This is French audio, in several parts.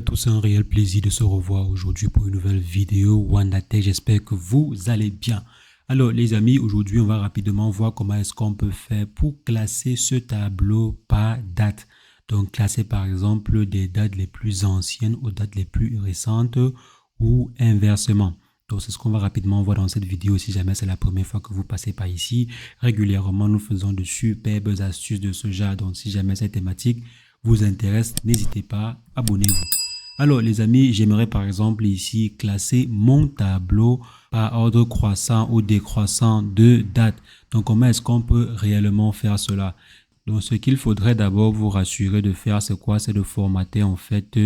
tous, un réel plaisir de se revoir aujourd'hui pour une nouvelle vidéo WandaTech. J'espère que vous allez bien. Alors les amis, aujourd'hui on va rapidement voir comment est-ce qu'on peut faire pour classer ce tableau par date. Donc classer par exemple des dates les plus anciennes aux dates les plus récentes ou inversement. Donc c'est ce qu'on va rapidement voir dans cette vidéo si jamais c'est la première fois que vous passez par ici. Régulièrement nous faisons de superbes astuces de ce genre. Donc si jamais cette thématique vous intéresse, n'hésitez pas, abonnez-vous. Alors les amis, j'aimerais par exemple ici classer mon tableau par ordre croissant ou décroissant de date. Donc comment est-ce qu'on peut réellement faire cela? Donc ce qu'il faudrait d'abord vous rassurer de faire, c'est quoi? C'est de formater en fait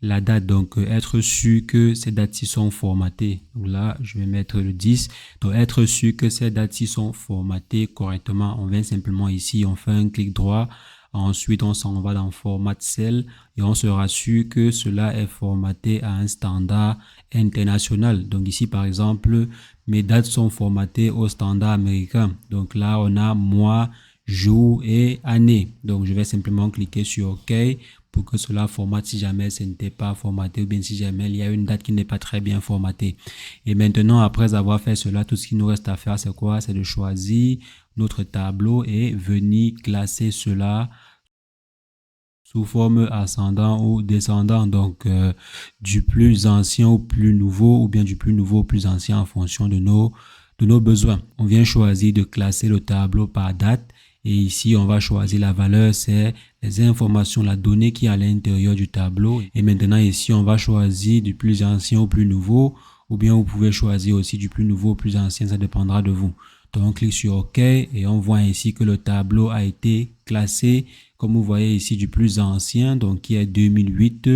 la date, donc être sûr que ces dates-ci sont formatées. Donc là, je vais mettre le 10. Donc être sûr que ces dates-ci sont formatées correctement. On vient simplement ici, on fait un clic droit. Ensuite, on s'en va dans Format Cell et on se rassure que cela est formaté à un standard international. Donc ici, par exemple, mes dates sont formatées au standard américain. Donc là, on a mois, jour et année. Donc je vais simplement cliquer sur OK pour que cela formate si jamais ce n'était pas formaté ou bien si jamais il y a une date qui n'est pas très bien formatée. Et maintenant, après avoir fait cela, tout ce qui nous reste à faire, c'est quoi? C'est de choisir notre tableau et venir classer cela sous forme ascendant ou descendant, donc du plus ancien au plus nouveau ou bien du plus nouveau au plus ancien en fonction de nos besoins. On vient choisir de classer le tableau par date et ici on va choisir la valeur, c'est les informations, la donnée qui est à l'intérieur du tableau. Et maintenant ici on va choisir du plus ancien au plus nouveau ou bien vous pouvez choisir aussi du plus nouveau au plus ancien, ça dépendra de vous. Donc on clique sur OK et on voit ici que le tableau a été classé comme vous voyez ici du plus ancien, donc qui est 2008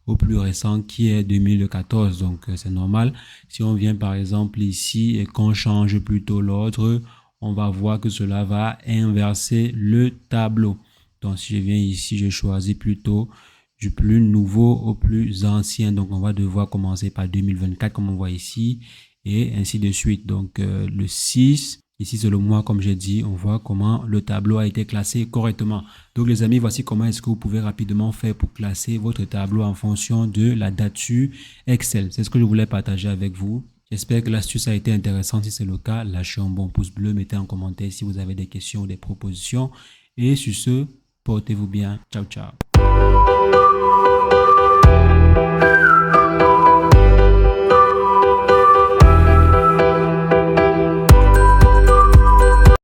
au plus récent qui est 2014. Donc c'est normal. Si on vient par exemple ici et qu'on change plutôt l'ordre, on va voir que cela va inverser le tableau. Donc si je viens ici, je choisis plutôt du plus nouveau au plus ancien. Donc on va devoir commencer par 2024 comme on voit ici et ainsi de suite. Donc le 6, ici c'est le mois comme j'ai dit, on voit comment le tableau a été classé correctement. Donc les amis, voici comment est-ce que vous pouvez rapidement faire pour classer votre tableau en fonction de la date sur Excel. C'est ce que je voulais partager avec vous. J'espère que l'astuce a été intéressante. Si c'est le cas, lâchez un bon pouce bleu, mettez en commentaire si vous avez des questions ou des propositions. Et sur ce, portez-vous bien. Ciao, ciao.